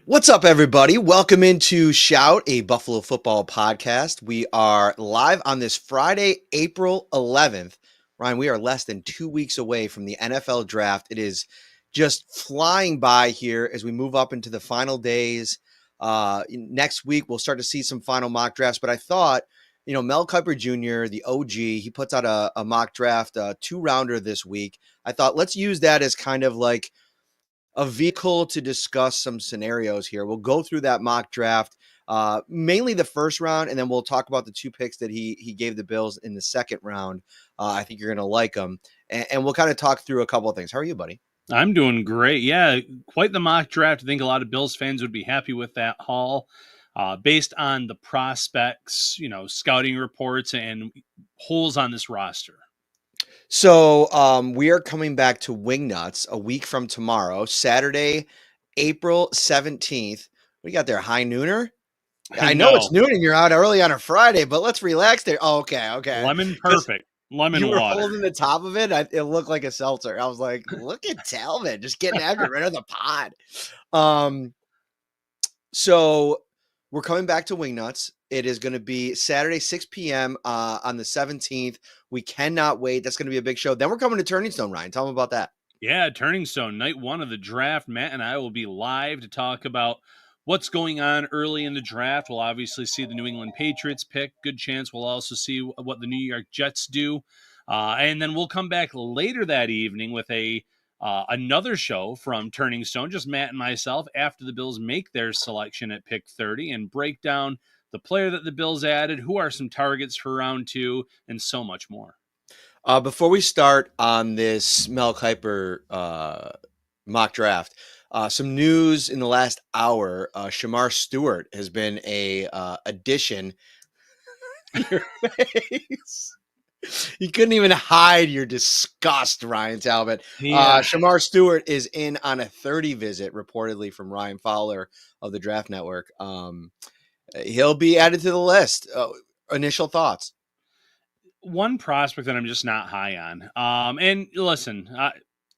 What's up, everybody? Welcome into Shout, a Buffalo football podcast. We are live on this Friday, April 11th. Ryan, we are less than 2 weeks away from the NFL draft. It is just flying by here as we move up into the final days. Next week, we'll start to see some final mock drafts. But I thought, Mel Kiper Jr., the OG, he puts out a mock draft, two-rounder this week. I thought, let's use that as kind of like a vehicle to discuss some scenarios here. We'll go through that mock draft, mainly the first round, and then we'll talk about the two picks that he gave the Bills in the second round. I think you're going to like them, and we'll kind of talk through a couple of things. How are you, buddy? I'm doing great. Yeah, quite the mock draft. I think a lot of Bills fans would be happy with that haul. Based on the prospects, scouting reports and holes on this roster. So we are coming back to Wingnuts a week from tomorrow, Saturday, April 17th. What do you got there, high nooner? I know it's noon and you're out early on a Friday, but let's relax there. Oh, okay. Lemon perfect. Lemon you were water. Holding the top of it. It looked like a seltzer. I was like, look at Talbot just getting after rid of the pod. So we're coming back to Wingnuts. It is going to be Saturday, 6 p.m. On the 17th. We cannot wait. That's going to be a big show. Then we're coming to Turning Stone, Ryan. Tell them about that. Yeah, Turning Stone, night one of the draft. Matt and I will be live to talk about what's going on early in the draft. We'll obviously see the New England Patriots pick. Good chance we'll also see what the New York Jets do. And then we'll come back later that evening with another show from Turning Stone, just Matt and myself, after the Bills make their selection at pick 30 and break down the player that the Bills added, who are some targets for round two, and so much more. Before we start on this Mel Kiper mock draft, some news in the last hour. Shamar Stewart has been a addition. Your face. You couldn't even hide your disgust, Ryan Talbot. Yeah. Shamar Stewart is in on a 30 visit, reportedly from Ryan Fowler of the Draft Network. He'll be added to the list. Initial thoughts? One prospect that I'm just not high on. And listen,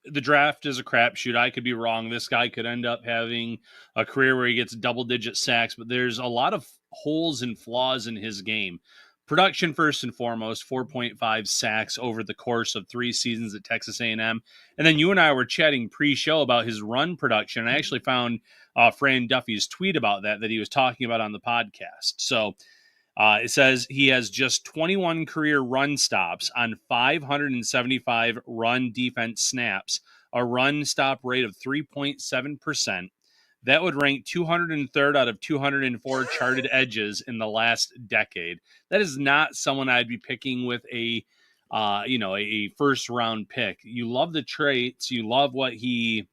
the draft is a crapshoot. I could be wrong. This guy could end up having a career where he gets double-digit sacks, but there's a lot of holes and flaws in his game. Production first and foremost, 4.5 sacks over the course of 3 seasons at Texas A&M. And then you and I were chatting pre-show about his run production. I actually found Fran Duffy's tweet about that he was talking about on the podcast. So it says he has just 21 career run stops on 575 run defense snaps, a run stop rate of 3.7%. That would rank 203rd out of 204 charted edges in the last decade. That is not someone I'd be picking with a first round pick. You love the traits, you love the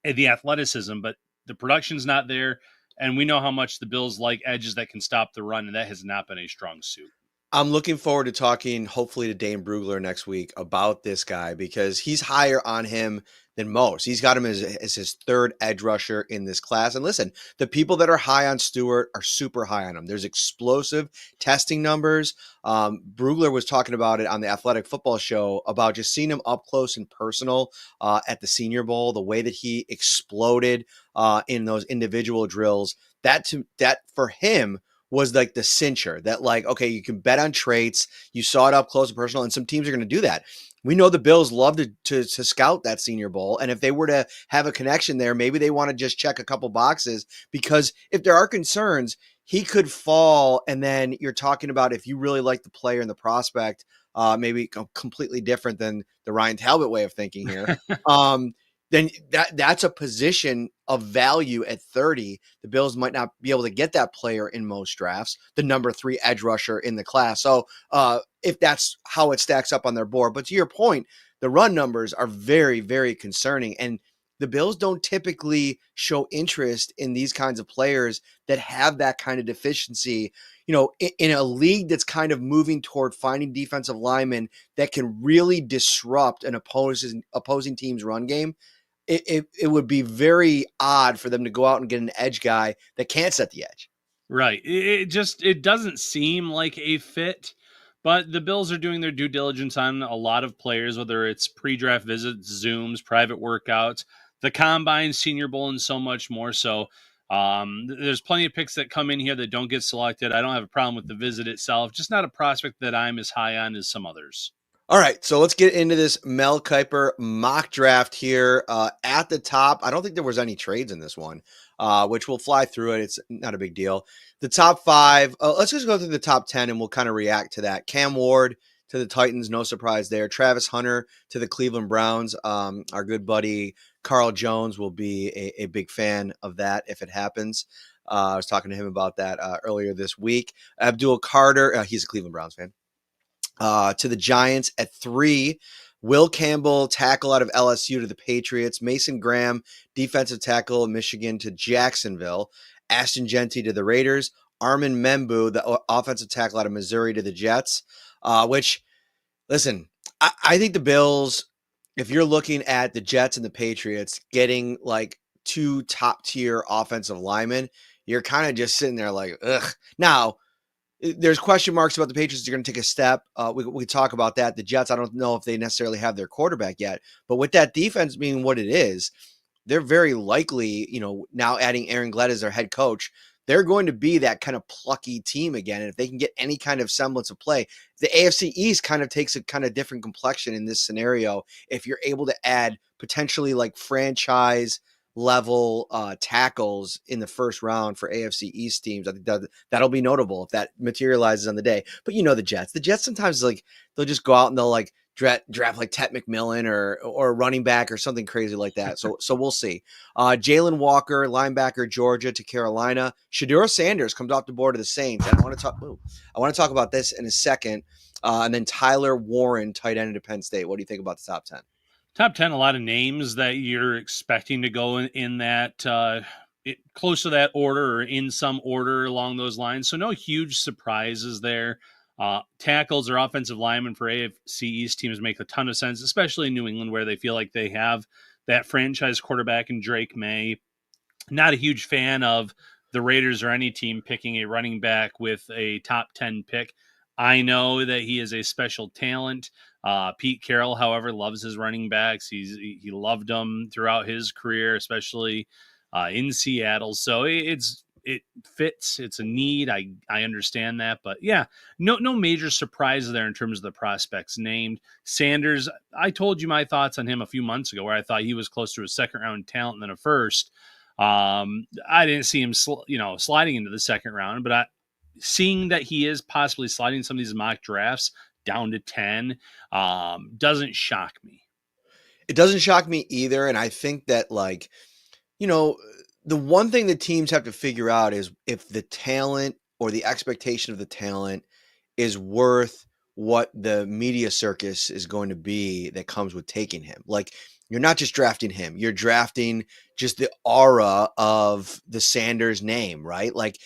athleticism, but the production's not there. And we know how much the Bills like edges that can stop the run, and that has not been a strong suit. I'm looking forward to talking, hopefully, to Dane Brugler next week about this guy because he's higher on him than most. He's got him as his third edge rusher in this class. And listen, the people that are high on Stewart are super high on him. There's explosive testing numbers. Brugler was talking about it on the Athletic Football Show about just seeing him up close and personal at the Senior Bowl, the way that he exploded in those individual drills. That for him was like the cincher that like, okay, you can bet on traits. You saw it up close and personal, and some teams are going to do that. We know the Bills love to scout that Senior Bowl. And if they were to have a connection there, maybe they want to just check a couple boxes, because if there are concerns, he could fall. And then you're talking about, if you really like the player and the prospect, maybe completely different than the Ryan Talbot way of thinking here. Then that's a position of value at 30. The Bills might not be able to get that player in most drafts, the number 3 edge rusher in the class. So if that's how it stacks up on their board. But to your point, the run numbers are very, very concerning. And the Bills don't typically show interest in these kinds of players that have that kind of deficiency. In a league that's kind of moving toward finding defensive linemen that can really disrupt an opposing team's run game, it would be very odd for them to go out and get an edge guy that can't set the edge. Right. It doesn't seem like a fit, but the Bills are doing their due diligence on a lot of players, whether it's pre-draft visits, Zooms, private workouts, the Combine, Senior Bowl, and so much more. So There's plenty of picks that come in here that don't get selected. I don't have a problem with the visit itself, just not a prospect that I'm as high on as some others. All right, so let's get into this Mel Kiper mock draft here. At the top, I don't think there was any trades in this one, which we'll fly through it. It's not a big deal. The top five, let's just go through the top 10 and we'll kind of react to that. Cam Ward to the Titans, no surprise there. Travis Hunter to the Cleveland Browns. Our good buddy Carl Jones will be a big fan of that if it happens. I was talking to him about that earlier this week. Abdul Carter, he's a Cleveland Browns fan. To the Giants at 3. Will Campbell, tackle out of LSU to the Patriots. Mason Graham, defensive tackle of Michigan to Jacksonville. Ashton Genty to the Raiders. Armin Membu, the offensive tackle out of Missouri to the Jets. Which, listen, I think the Bills, if you're looking at the Jets and the Patriots getting like 2 top-tier offensive linemen, you're kind of just sitting there like, ugh. Now, there's question marks about the Patriots are going to take a step. We talk about that. The Jets, I don't know if they necessarily have their quarterback yet, but with that defense being what it is, they're very likely, now adding Aaron Glenn as their head coach, they're going to be that kind of plucky team again. And if they can get any kind of semblance of play, the AFC East kind of takes a kind of different complexion in this scenario. If you're able to add potentially like franchise level tackles in the first round for AFC East teams, I think that'll be notable if that materializes on the day. But the Jets sometimes like they'll just go out and they'll like draft like Ted McMillan or a running back or something crazy like that. So we'll see. Jalen Walker, linebacker, Georgia to Carolina. Shedeur Sanders comes off the board of the Saints. And I want to talk about this in a second. And then Tyler Warren, tight end to Penn State. What do you think about the top 10? Top 10, a lot of names that you're expecting to go in that close to that order or in some order along those lines. So no huge surprises there. Tackles or offensive linemen for AFC East teams make a ton of sense, especially in New England where they feel like they have that franchise quarterback in Drake May. Not a huge fan of the Raiders or any team picking a running back with a top 10 pick. I know that he is a special talent. Pete Carroll, however, loves his running backs. He loved them throughout his career, especially in Seattle. So it fits. It's a need. I understand that, but yeah, no major surprises there in terms of the prospects named. Sanders, I told you my thoughts on him a few months ago, where I thought he was closer to a second round talent than a first. I didn't see him, sliding into the second round, but seeing that he is possibly sliding some of these mock drafts down to 10 doesn't shock me. It doesn't shock me either. And I think that the one thing that teams have to figure out is if the talent or the expectation of the talent is worth what the media circus is going to be that comes with taking him. Like, you're not just drafting him, you're drafting just the aura of the Sanders name, right? Like,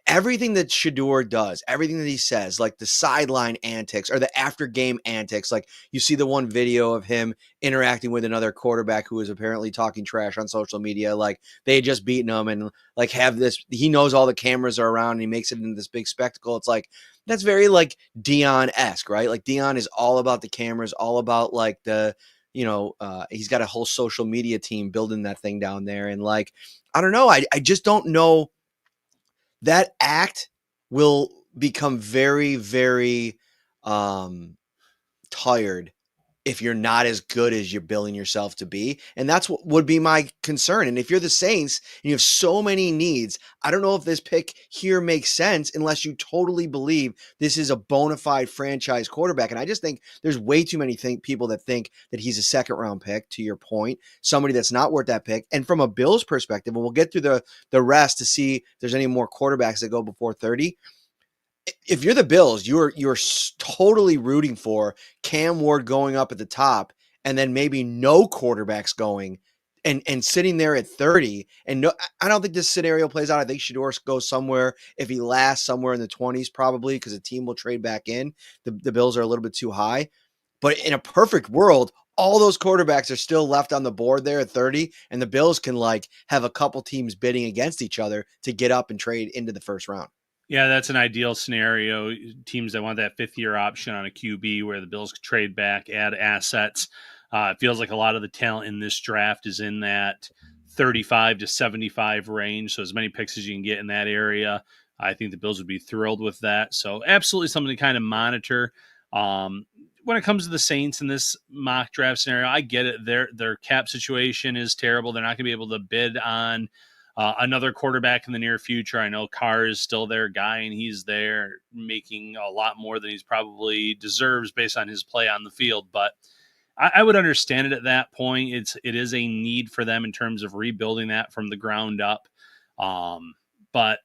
everything that Shedeur does, everything that he says, like the sideline antics or the after game antics, like you see the one video of him interacting with another quarterback who is apparently talking trash on social media. Like they had just beaten him and like have this, he knows all the cameras are around and he makes it into this big spectacle. It's like, that's very like Dion-esque, right? Like Dion is all about the cameras, all about like the, he's got a whole social media team building that thing down there. And like, I don't know. I just don't know. That act will become very, very tired if you're not as good as you're billing yourself to be. And that's what would be my concern. And if you're the Saints and you have so many needs, I don't know if this pick here makes sense unless you totally believe this is a bona fide franchise quarterback. And I just think there's way too many people that think that he's a second round pick, to your point, somebody that's not worth that pick. And from a Bills perspective, and we'll get through the rest to see if there's any more quarterbacks that go before 30. If you're the Bills, you're totally rooting for Cam Ward going up at the top and then maybe no quarterbacks going and sitting there at 30. And no, I don't think this scenario plays out. I think Shedeur goes somewhere, if he lasts, somewhere in the 20s probably, because the team will trade back in. The Bills are a little bit too high. But in a perfect world, all those quarterbacks are still left on the board there at 30, and the Bills can like have a couple teams bidding against each other to get up and trade into the first round. Yeah, that's an ideal scenario. Teams that want that fifth-year option on a QB where the Bills could trade back, add assets. It feels like a lot of the talent in this draft is in that 35 to 75 range. So as many picks as you can get in that area. I think the Bills would be thrilled with that. So absolutely something to kind of monitor. When it comes to the Saints in this mock draft scenario, I get it. Their cap situation is terrible. They're not going to be able to bid on another quarterback in the near future. I know Carr is still their guy, and he's there making a lot more than he's probably deserves based on his play on the field. But I would understand it at that point. It is a need for them in terms of rebuilding that from the ground up. But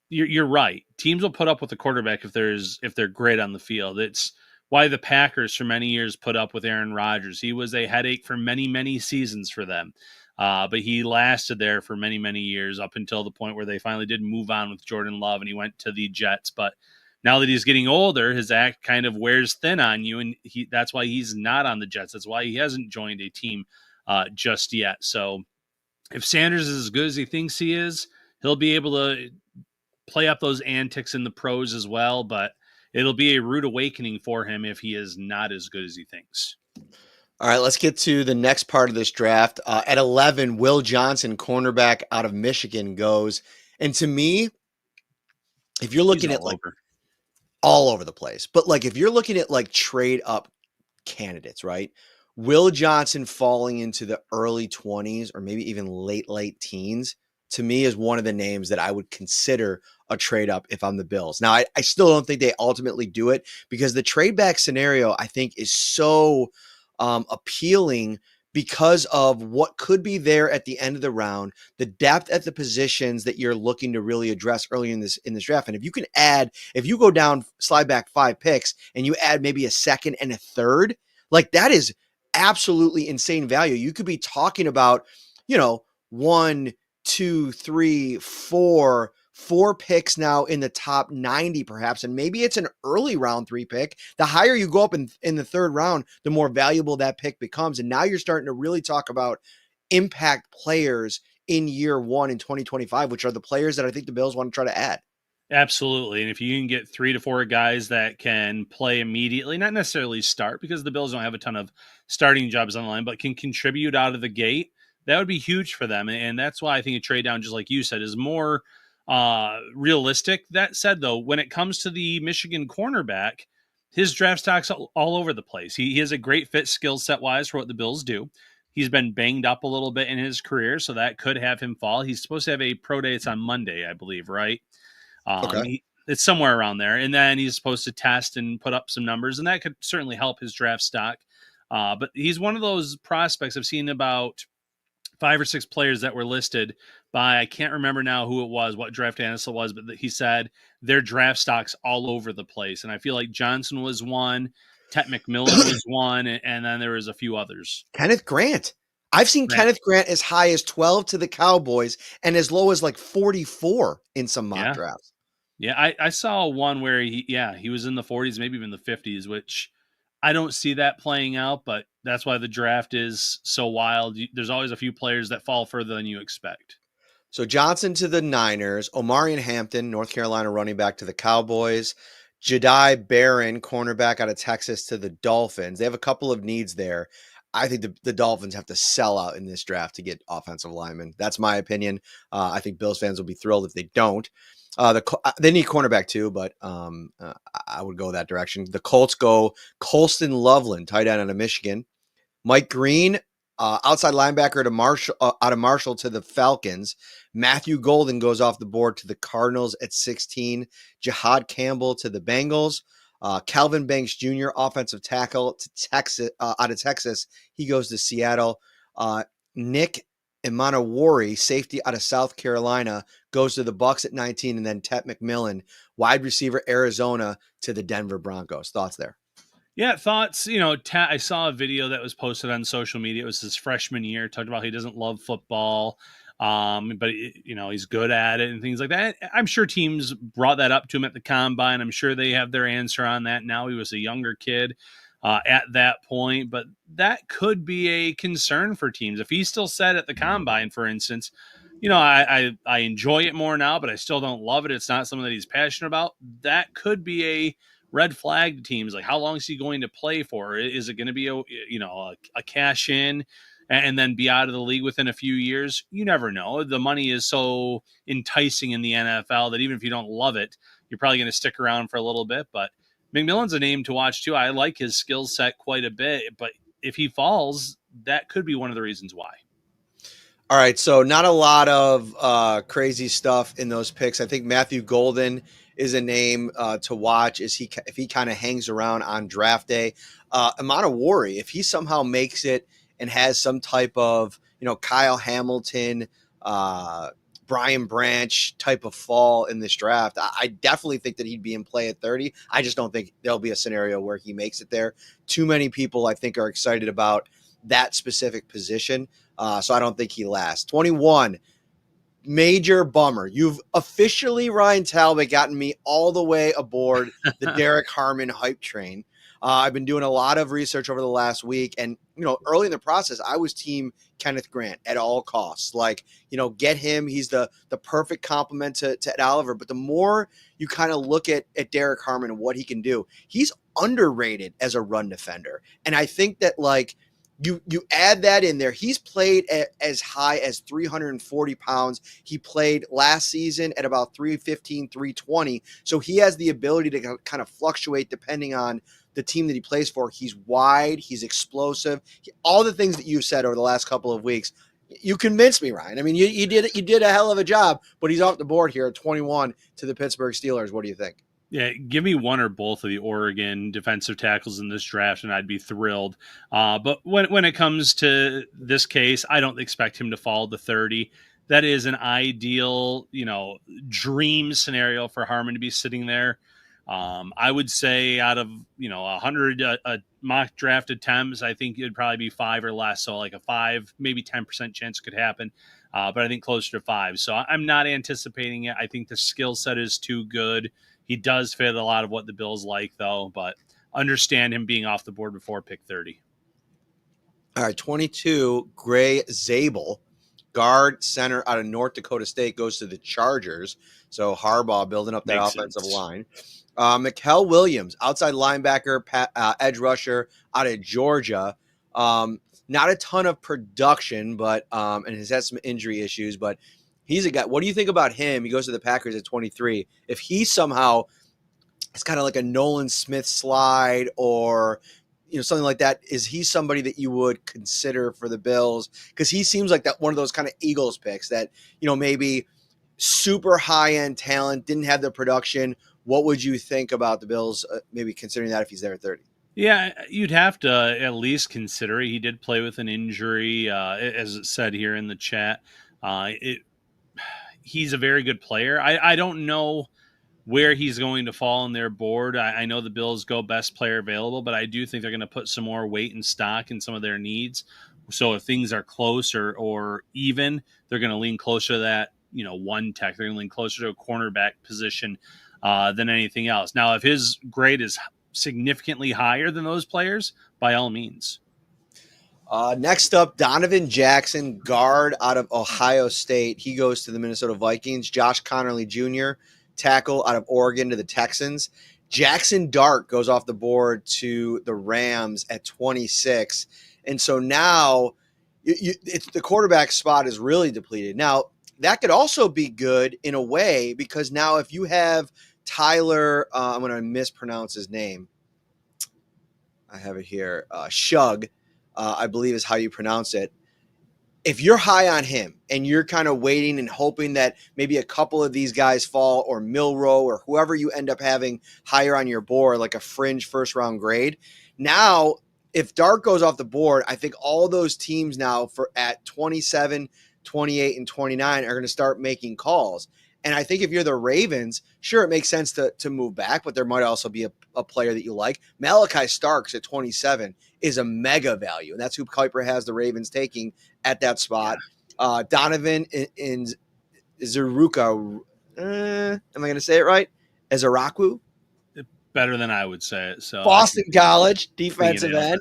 you're right. Teams will put up with the quarterback if they're great on the field. It's why the Packers for many years put up with Aaron Rodgers. He was a headache for many, many seasons for them. But he lasted there for many, many years up until the point where they finally did move on with Jordan Love and he went to the Jets. But now that he's getting older, his act kind of wears thin on you, and that's why he's not on the Jets. That's why he hasn't joined a team just yet. So if Sanders is as good as he thinks he is, he'll be able to play up those antics in the pros as well, but it'll be a rude awakening for him if he is not as good as he thinks. All right, let's get to the next part of this draft. At 11, Will Johnson, cornerback out of Michigan, goes. And to me, if you're looking at like all over the place, but like if you're looking at like trade up candidates, right? Will Johnson falling into the early 20s or maybe even late teens, to me is one of the names that I would consider a trade up if I'm the Bills. Now, I still don't think they ultimately do it because the trade back scenario, I think, is so appealing because of what could be there at the end of the round, the depth at the positions that you're looking to really address early in this draft. And if you can if you go down, slide back 5 picks and you add maybe a second and a third, like that is absolutely insane value. You could be talking about, 1, 2, 3, 4 picks now in the top 90 perhaps, and maybe it's an early round 3 pick. The higher you go up in the third round, the more valuable that pick becomes. And now you're starting to really talk about impact players in year 1 in 2025, which are the players that I think the Bills want to try to add. Absolutely. And if you can get 3 to 4 guys that can play immediately, not necessarily start because the Bills don't have a ton of starting jobs on the line, but can contribute out of the gate, that would be huge for them. And that's why I think a trade down, just like you said, is more realistic. That said, though, when it comes to the Michigan cornerback, his draft stock's all over the place. He has a great fit skill set wise for what the Bills do. He's been banged up a little bit in his career, so that could have him fall. He's supposed to have a pro day. It's on Monday, I believe, right? Okay. It's somewhere around there. And then he's supposed to test and put up some numbers, and that could certainly help his draft stock. But he's one of those prospects. I've seen about 5 or 6 players that were listed by, I can't remember now who it was, what draft analyst it was, but he said their draft stocks all over the place. And I feel like Johnson was one, Tet McMillan was one, and then there was a few others. Kenneth Grant. I've seen Kenneth Grant as high as 12 to the Cowboys and as low as like 44 in some mock drafts. Yeah, I saw one where he was in the 40s, maybe even the 50s, which I don't see that playing out, but that's why the draft is so wild. There's always a few players that fall further than you expect. So Johnson to the Niners, Omarion Hampton, North Carolina running back to the Cowboys, Jedi Barron, cornerback out of Texas to the Dolphins. They have a couple of needs there. I think the Dolphins have to sell out in this draft to get offensive linemen. That's my opinion. I think Bills fans will be thrilled if they don't. They need cornerback too, but I would go that direction. The Colts go Colston Loveland, tight end out of Michigan. Mike Green, outside linebacker out of Marshall to the Falcons. Matthew Golden goes off the board to the Cardinals at 16. Jihad Campbell to the Bengals. Calvin Banks Jr., offensive tackle to Texas, out of Texas. He goes to Seattle. Nick Emanawari, safety out of South Carolina, goes to the Bucs at 19, and then Tet McMillan, wide receiver, Arizona, to the Denver Broncos. Thoughts there? Yeah, thoughts. I saw a video that was posted on social media. It was his freshman year. Talked about he doesn't love football, but he's good at it and things like that. I'm sure teams brought that up to him at the combine. I'm sure they have their answer on that. Now he was a younger kid at that point, but that could be a concern for teams if he's still set at the combine, for instance. I enjoy it more now, but I still don't love it. It's not something that he's passionate about. That could be a red flag to teams. Like, how long is he going to play for? Is it going to be a cash in? and then be out of the league within a few years, you never know. The money is so enticing in the NFL that even if you don't love it, you're probably going to stick around for a little bit. But McMillan's a name to watch too. I like his skill set quite a bit, but if he falls, that could be one of the reasons why. All right, so not a lot of crazy stuff in those picks. I think Matthew Golden is a name to watch. If he kind of hangs around on draft day? Amount of worry if he somehow makes it and has some type of Kyle Hamilton, Brian Branch type of fall in this draft. I definitely think that he'd be in play at 30. I just don't think there'll be a scenario where he makes it there. Too many people I think are excited about that specific position. So I don't think he lasts. 21, major bummer. You've officially, Ryan Talbot, gotten me all the way aboard the Derick Harmon hype train. I've been doing a lot of research over the last week, and early in the process, I was team Kenneth Grant at all costs. Like, get him. He's the perfect complement to Ed Oliver. But the more you kind of look at Derick Harmon and what he can do, he's underrated as a run defender. And I think that you add that in there. He's played as high as 340 pounds. He played last season at about 315, 320. So he has the ability to kind of fluctuate depending on the team that he plays for. He's wide. He's explosive. All the things that you've said over the last couple of weeks, you convinced me, Ryan. I mean, you did a hell of a job, but he's off the board here at 21 to the Pittsburgh Steelers. What do you think? Yeah, give me one or both of the Oregon defensive tackles in this draft, and I'd be thrilled. But when it comes to this case, I don't expect him to fall to 30. That is an ideal, dream scenario for Harmon to be sitting there. I would say out of 100 mock draft attempts, I think it'd probably be 5 or less. So like a 5, maybe 10% chance could happen. But I think closer to 5. So I'm not anticipating it. I think the skill set is too good. He does fit a lot of what the Bills like, though, but understand him being off the board before pick 30. All right, 22, Gray Zabel, guard center out of North Dakota State, goes to the Chargers. So Harbaugh building up that Makes offensive sense. line. Mikael Williams, outside linebacker, edge rusher out of Georgia. Not a ton of production, but and has had some injury issues, but he's a guy. What do you think about him? He goes to the Packers at 23. If he somehow, it's kind of like a Nolan Smith slide or something like that, is he somebody that you would consider for the Bills? Because he seems like that one of those kind of Eagles picks that maybe super high end talent, didn't have the production. What would you think about the Bills maybe considering that if he's there at 30? Yeah, you'd have to at least consider it. He did play with an injury, as it said here in the chat. He's a very good player. I don't know where he's going to fall on their board. I know the Bills go best player available, but I do think they're going to put some more weight and stock in some of their needs. So if things are close or even, they're going to lean closer to that, one tech. They're going to lean closer to a cornerback position than anything else. Now, if his grade is significantly higher than those players, by all means. Next up, Donovan Jackson, guard out of Ohio State. He goes to the Minnesota Vikings. Josh Connerly Jr., tackle out of Oregon to the Texans. Jackson Dart goes off the board to the Rams at 26. And so now it's the quarterback spot is really depleted. Now, that could also be good in a way because now if you have Tyler, I'm going to mispronounce his name. I have it here. Shug, I believe is how you pronounce it. If you're high on him and you're kind of waiting and hoping that maybe a couple of these guys fall or Milrow or whoever you end up having higher on your board, like a fringe first round grade. Now, if Dart goes off the board, I think all those teams now at 27, 28, and 29 are going to start making calls. And I think if you're the Ravens, sure, it makes sense to move back, but there might also be a player that you like. Malachi Starks at 27 is a mega value, and that's who Kiper has the Ravens taking at that spot. Yeah. Donovan in Zaruka, am I going to say it right? Ezaraku? Better than I would say it. So Boston College, defensive end.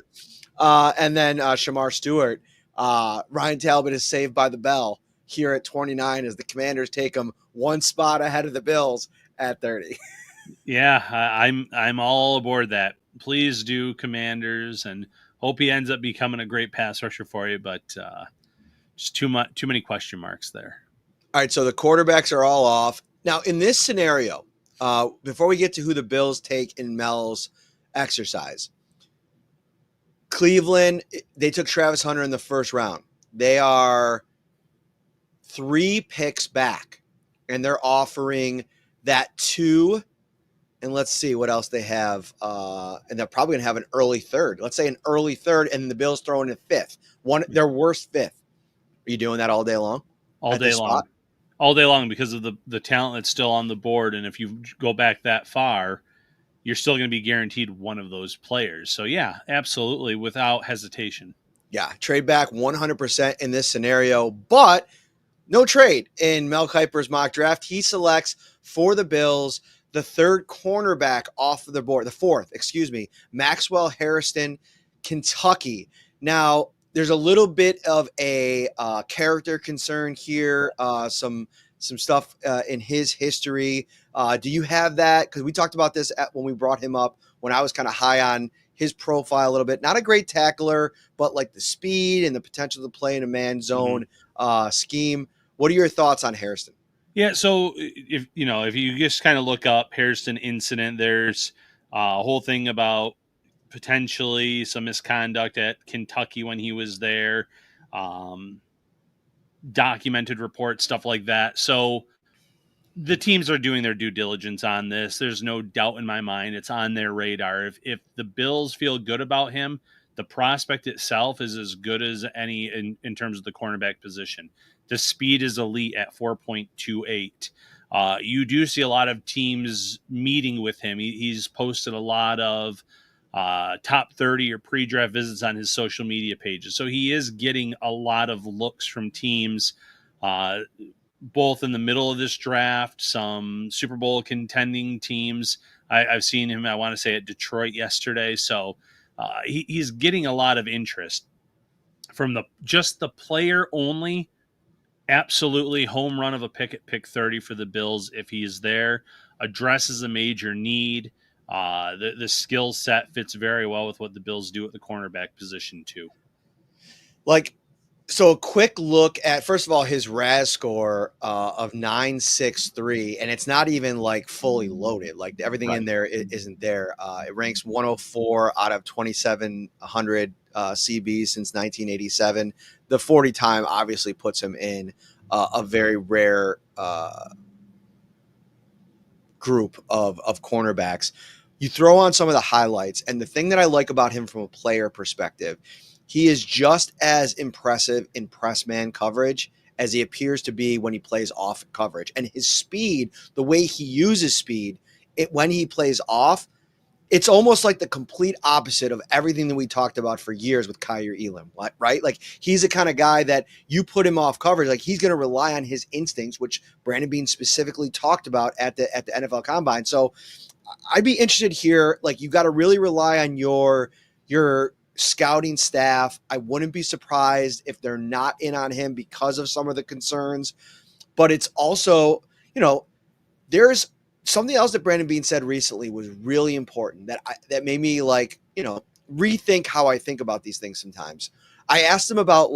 And then Shamar Stewart. Ryan Talbot is saved by the bell here at 29 as the Commanders take him one spot ahead of the Bills at 30. Yeah, I'm all aboard that. Please do, Commanders, and Hope he ends up becoming a great pass rusher for you, but just too many question marks there. All right, so the quarterbacks are all off. Now, in this scenario, before we get to who the Bills take in Mel's exercise, Cleveland, they took Travis Hunter in the first round. They are 3 picks back, and they're offering that 2, and let's see what else they have. And they're probably going to have an early third. Let's say an early third, and the Bills throw in a 5th. Their worst 5th. Are you doing that all day long? All day long. All day long, because of the talent that's still on the board. And if you go back that far, you're still going to be guaranteed one of those players. So, yeah, absolutely, without hesitation. Yeah, trade back 100% in this scenario, but no trade in Mel Kiper's mock draft. He selects for the Bills the 3rd cornerback off of the board, the 4th, Maxwell Hairston, Kentucky. Now, there's a little bit of a character concern here, some stuff in his history. Do you have that? Because we talked about this when we brought him up, when I was kind of high on his profile a little bit. Not a great tackler, but like the speed and the potential to play in a man zone scheme. What are your thoughts on Hairston? Yeah, so if you just kind of look up Hairston incident, there's a whole thing about potentially some misconduct at Kentucky when he was there, documented reports, stuff like that. So the teams are doing their due diligence on this. There's no doubt in my mind it's on their radar. If the Bills feel good about him, the prospect itself is as good as any in terms of the cornerback position. The speed is elite at 4.28. You do see a lot of teams meeting with him. He's posted a lot of top 30 or pre-draft visits on his social media pages. So he is getting a lot of looks from teams, both in the middle of this draft, some Super Bowl contending teams. I've seen him, I want to say, at Detroit yesterday. So he's getting a lot of interest from just the player only. Absolutely home run of a pick at pick 30 for the Bills if he is there. Addresses a major need. The skill set fits very well with what the Bills do at the cornerback position too. So a quick look at, first of all, his RAS score of 963, and it's not even like fully loaded. Like everything in there isn't there. It ranks 104 out of 2,700 CBs since 1987. The 40 time obviously puts him in a very rare group of cornerbacks. You throw on some of the highlights, and the thing that I like about him from a player perspective, he is just as impressive in press man coverage as he appears to be when he plays off coverage. And his speed, the way he uses speed, when he plays off, it's almost like the complete opposite of everything that we talked about for years with Kaiir Elam, right? Like he's the kind of guy that you put him off coverage, like he's going to rely on his instincts, which Brandon Beane specifically talked about at the NFL Combine. So I'd be interested here. Like you got to really rely on your scouting staff. I wouldn't be surprised if they're not in on him because of some of the concerns, but it's also, there's something else that Brandon Beane said recently was really important that made me rethink how I think about these things sometimes. I asked him about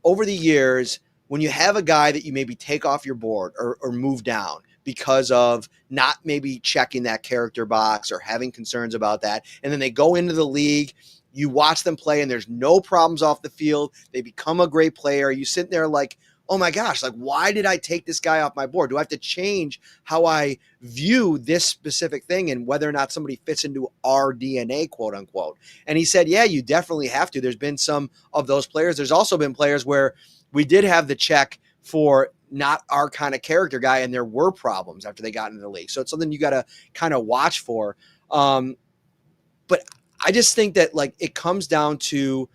over the years, when you have a guy that you maybe take off your board or move down because of not maybe checking that character box or having concerns about that, and then they go into the league, you watch them play and there's no problems off the field. They become a great player. You sit there like, oh my gosh, why did I take this guy off my board? Do I have to change how I view this specific thing and whether or not somebody fits into our DNA, quote unquote? And he said, yeah, you definitely have to. There's been some of those players. There's also been players where we did have the check for not our kind of character guy, and there were problems after they got into the league. So it's something you got to kind of watch for. But I just think that it comes down to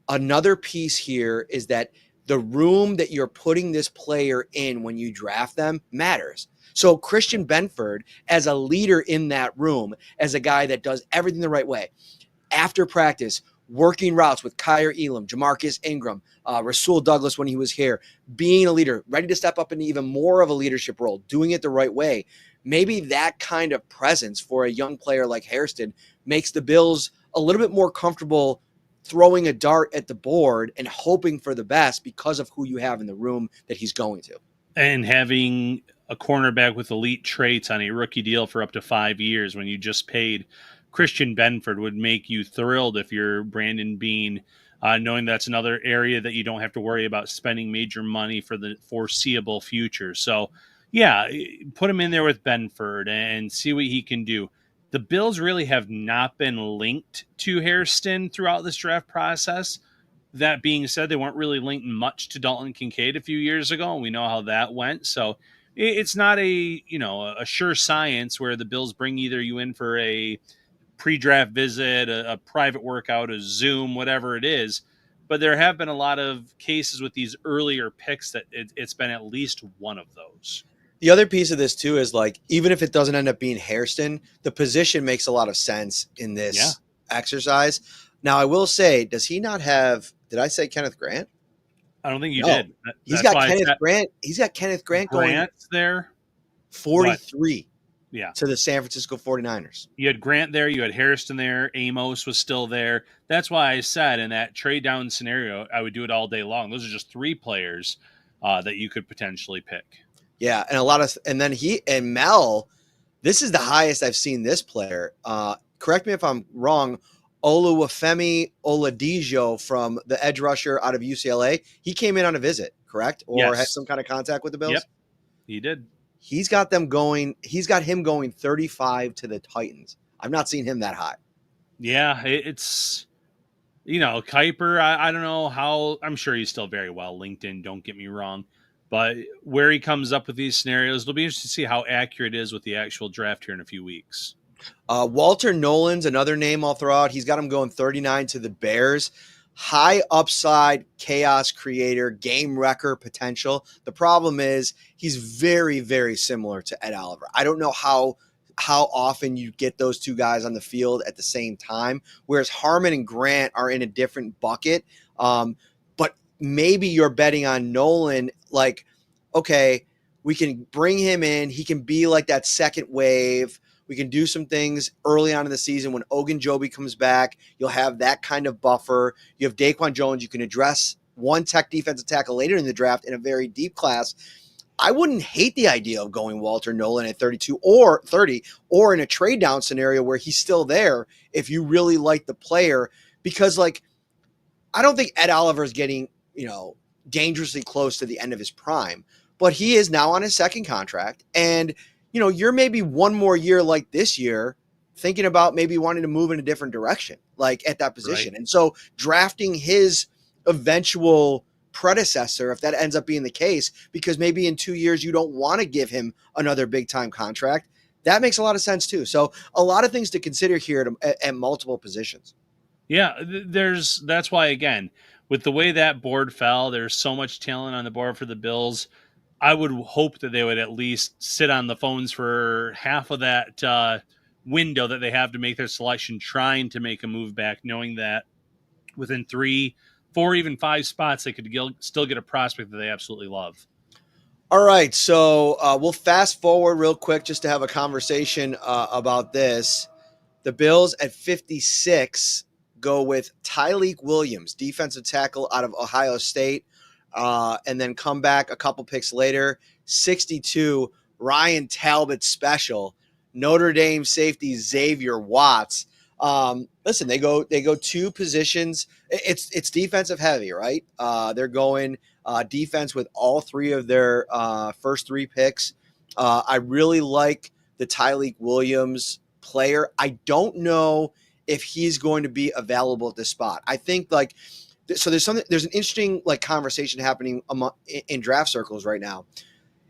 another piece here is that the room that you're putting this player in when you draft them matters. So Christian Benford, as a leader in that room, as a guy that does everything the right way, after practice, working routes with Kaiir Elam, Jamarcus Ingram, Rasul Douglas when he was here, being a leader, ready to step up into even more of a leadership role, doing it the right way. Maybe that kind of presence for a young player like Hairston makes the Bills a little bit more comfortable throwing a dart at the board and hoping for the best because of who you have in the room that he's going to. And having a cornerback with elite traits on a rookie deal for up to 5 years when you just paid Christian Benford would make you thrilled if you're Brandon Beane, knowing that's another area that you don't have to worry about spending major money for the foreseeable future. So, yeah, put him in there with Benford and see what he can do. The Bills really have not been linked to Hairston throughout this draft process. That being said, they weren't really linked much to Dalton Kincaid a few years ago, and we know how that went. So it's not a sure science where the Bills bring either you in for a pre-draft visit, a private workout, a Zoom, whatever it is. But there have been a lot of cases with these earlier picks that it's been at least one of those. The other piece of this too is like, even if it doesn't end up being Hairston, the position makes a lot of sense in this exercise. Now, I will say, does he not have? Did I say Kenneth Grant? I don't think you did. He's got Kenneth Grant. He's got Kenneth Grant going there. 43 What? To the San Francisco 49ers. You had Grant there. You had Hairston there. Amos was still there. That's why I said in that trade down scenario, I would do it all day long. Those are just 3 players that you could potentially pick. Yeah, and then Mel, this is the highest I've seen this player. Correct me if I'm wrong. Oluwafemi Oladijo from the edge rusher out of UCLA. He came in on a visit, correct? Or had some kind of contact with the Bills? Yep, he did. He's got him going 35 to the Titans. I've not seen him that high. Yeah, it's Kiper, I don't know how. I'm sure he's still very well linked in, don't get me wrong. But where he comes up with these scenarios, it'll be interesting to see how accurate it is with the actual draft here in a few weeks. Walter Nolan's another name I'll throw out. He's got him going 39 to the Bears. High upside, chaos creator, game wrecker potential. The problem is he's very, very similar to Ed Oliver. I don't know how often you get those two guys on the field at the same time, whereas Harmon and Grant are in a different bucket. But maybe you're betting on Nolan, like, okay, we can bring him in. He can be like that second wave. We can do some things early on in the season when Ogunjobi comes back. You'll have that kind of buffer. You have Daquan Jones. You can address one tech defensive tackle later in the draft in a very deep class. I wouldn't hate the idea of going Walter Nolan at 32 or 30 or in a trade down scenario where he's still there if you really like the player, because like, I don't think Ed Oliver is getting, dangerously close to the end of his prime, but he is now on his second contract. And, you're maybe one more year like this year thinking about maybe wanting to move in a different direction, like at that position. Right. And so drafting his eventual predecessor, if that ends up being the case, because maybe in 2 years you don't want to give him another big time contract, that makes a lot of sense too. So a lot of things to consider here at multiple positions. Yeah, that's why, again, with the way that board fell, there's so much talent on the board for the Bills. I would hope that they would at least sit on the phones for half of that window that they have to make their selection, trying to make a move back, knowing that within 3, 4, even 5 spots, they could still get a prospect that they absolutely love. All right, so we'll fast forward real quick just to have a conversation about this. The Bills at 56 go with Tyleik Williams, defensive tackle out of Ohio State. And then come back a couple picks later, 62, Ryan Talbot special, Notre Dame safety Xavier Watts. Listen, they go 2 positions. It's defensive heavy, right? They're going defense with all 3 of their first 3 picks. I really like the Tyleik Williams player. I don't know if he's going to be available at this spot. I think so there's an interesting conversation happening in draft circles right now.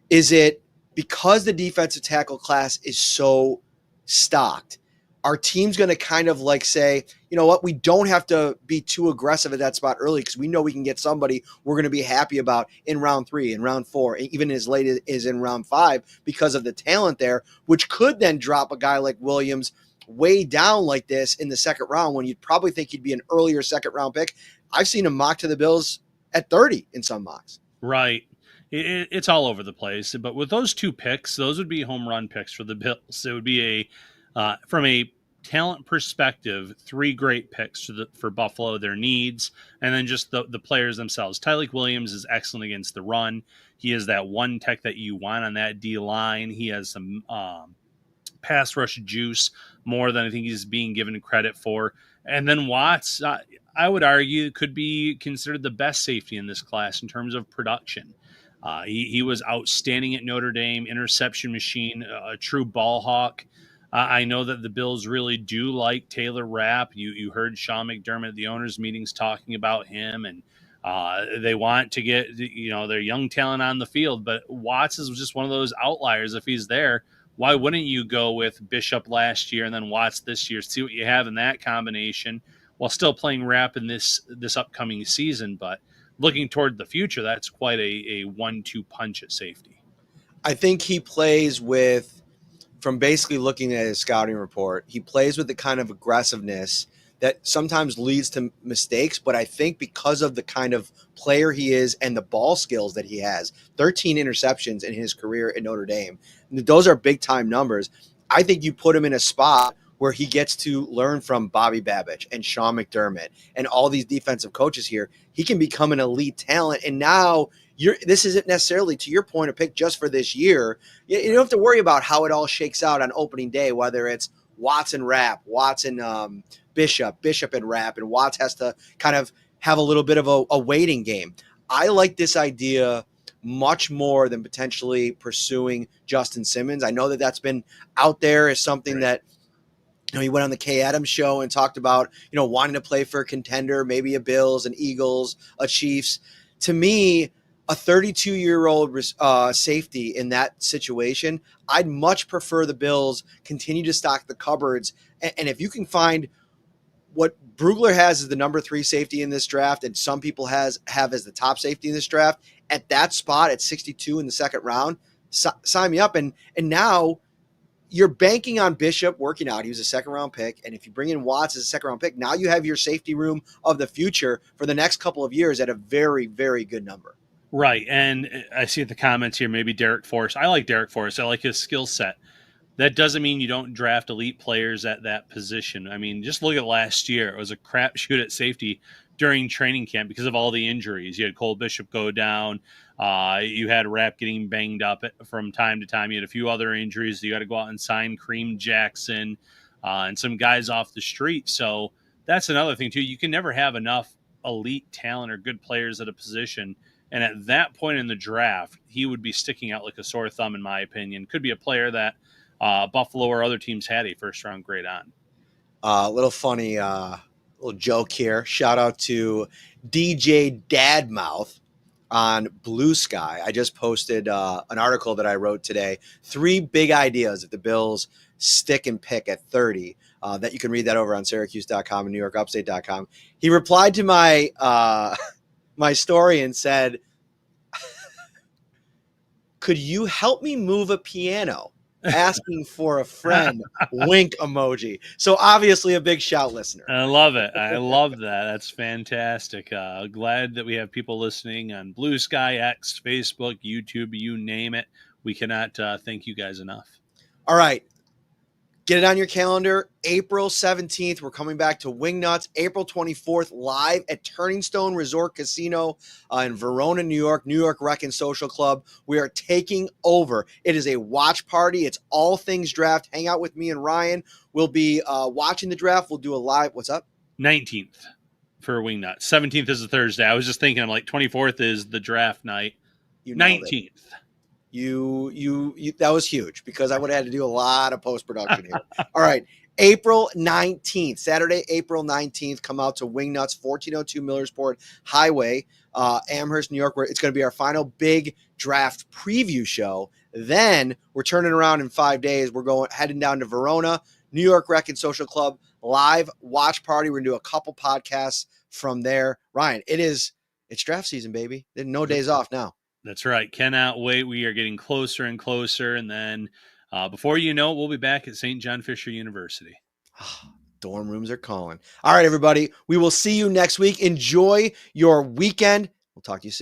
Is it because the defensive tackle class is so stocked? Our team's going to kind of say, you know what, we don't have to be too aggressive at that spot early because we know we can get somebody we're going to be happy about in round 3, in round 4, even as late as in round 5 because of the talent there, which could then drop a guy like Williams way down like this in the second round when you'd probably think he'd be an earlier second round pick. I've seen him mocked to the Bills at 30 in some mocks. Right. It's all over the place. But with those 2 picks, those would be home run picks for the Bills. It would be from a talent perspective, 3 great picks for Buffalo, their needs, and then just the players themselves. Tyleik Williams is excellent against the run. He is that one tech that you want on that D line. He has some pass rush juice more than I think he's being given credit for. And then Watts, I would argue, could be considered the best safety in this class in terms of production. He was outstanding at Notre Dame, interception machine, a true ball hawk. I know that the Bills really do like Taylor Rapp. You heard Sean McDermott at the owners' meetings talking about him, and they want to get their young talent on the field. But Watts is just one of those outliers. If he's there, why wouldn't you go with Bishop last year and then Watts this year? See what you have in that combination while still playing Rapp in this upcoming season. But looking toward the future, that's quite a 1-2 punch at safety. I think he plays with, from basically looking at his scouting report, he plays with the kind of aggressiveness that sometimes leads to mistakes. But I think because of the kind of player he is and the ball skills that he has, 13 interceptions in his career at Notre Dame, those are big time numbers. I think you put him in a spot where he gets to learn from Bobby Babich and Sean McDermott and all these defensive coaches here. He can become an elite talent. And now this isn't necessarily, to your point, a pick just for this year. You don't have to worry about how it all shakes out on opening day, whether it's Watts and Rapp, Watts and Bishop and Rapp, and Watts has to kind of have a little bit of a waiting game. I like this idea much more than potentially pursuing Justin Simmons. I know that that's been out there as something that, he went on the Kay Adams show and talked about, wanting to play for a contender, maybe a Bills, an Eagles, a Chiefs. To me, a 32-year-old safety in that situation, I'd much prefer the Bills continue to stock the cupboards. And if you can find what Brugler has as the number 3 safety in this draft, and some people have as the top safety in this draft, at that spot at 62 in the second round, sign me up. And now you're banking on Bishop working out. He was a second-round pick. And if you bring in Watts as a second-round pick, now you have your safety room of the future for the next couple of years at a very, very good number. Right. And I see the comments here, maybe Derek Forrest. I like Derek Forrest. I like his skill set. That doesn't mean you don't draft elite players at that position. I mean, just look at last year. It was a crapshoot at safety during training camp because of all the injuries. You had Cole Bishop go down. You had Rapp getting banged up from time to time. You had a few other injuries. You got to go out and sign Kareem Jackson and some guys off the street. So that's another thing, too. You can never have enough elite talent or good players at a position. And at that point in the draft, he would be sticking out like a sore thumb, in my opinion. Could be a player that Buffalo or other teams had a first-round grade on. A little funny little joke here. Shout out to DJ Dadmouth on Blue Sky. I just posted an article that I wrote today. 3 big ideas if the Bills stick and pick at 30. That you can read that over on Syracuse.com and NewYorkUpstate.com. He replied to my my story and said, "Could you help me move a piano?" Asking for a friend, wink emoji. So obviously a big shout listener. I love it. I love that. That's fantastic. Glad that we have people listening on Blue Sky, X, Facebook, YouTube, you name it. We cannot thank you guys enough. All right. Get it on your calendar. April 17th, we're coming back to Wingnuts. April 24th, live at Turning Stone Resort Casino in Verona, New York, New York Rec and Social Club. We are taking over. It is a watch party. It's all things draft. Hang out with me and Ryan. We'll be watching the draft. We'll do a live. What's up? 19th for Wingnuts. 17th is a Thursday. I was just thinking, I'm like, 24th is the draft night. 19th. You that was huge because I would have had to do a lot of post-production here. All right. April 19th, Saturday, April 19th, come out to Wingnuts, 1402 Millersport Highway, Amherst, New York, where it's going to be our final big draft preview show. Then we're turning around in 5 days. We're heading down to Verona, New York Rec and Social Club, live watch party. We're going to do a couple podcasts from there. Ryan, it's draft season, baby. There's no days off now. That's right. Cannot wait. We are getting closer and closer. And then before you know it, we'll be back at St. John Fisher University. Dorm rooms are calling. All right, everybody. We will see you next week. Enjoy your weekend. We'll talk to you soon.